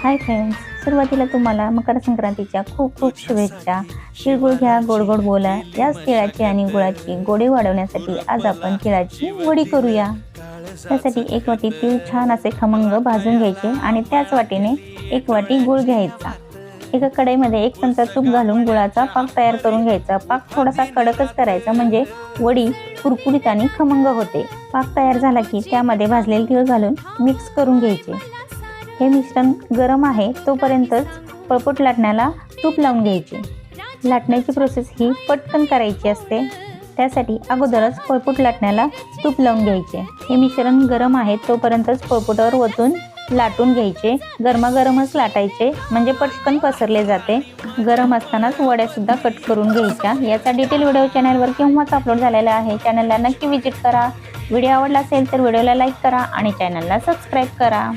Hi friends, सुरुवातीला तुम्हाला मकर संक्रांतीच्या खूप खूप शुभेच्छा। तिळगुळ घ्या, गोड गोड बोला। याच तिळाची आणि गुळाची गोडी वाढवण्यासाठी आज आपण तिळाची वडी करूया। त्यासाठी एक वाटी तीळ छान असे खमंग भाजून घ्यायचे आणि त्याच वाटीने एक वाटी गुळ घ्यायचा। एका कढईमध्ये 1 चमचा तूप घालून गुळाचा पाक तयार करून घ्यायचा। पाक थोडासा कडकच करायचा म्हणजे वडी कुरकुरीत आणि खमंग होते। पाक तयार झाला की त्यामध्ये भाजलेले तीळ घालून मिक्स करून घ्यायचे। हे मिश्रण गरम आहे तोपर्यंतच पळपूट लाटण्याला तूप लावून घ्यायचे। लाटण्याची प्रोसेस ही पटकन करायची असते, त्यासाठी अगोदरच पळपूट लाटण्याला तूप लावून घ्यायचे। हे मिश्रण गरम आहे तोपर्यंतच पळपुटावर ओतून लाटून घ्यायचे। गरमागरमच लाटायचे म्हणजे पटकन पसरले जाते। गरम असतानाच वड्या सुद्धा कट करून घ्यायच्या। याचा डिटेल व्हिडिओ चॅनलवर केव्हाच अपलोड झालेला आहे, चॅनलला नक्की विजिट करा। व्हिडिओ आवडला असेल तर व्हिडिओला लाईक करा आणि चॅनलला सबस्क्राईब करा।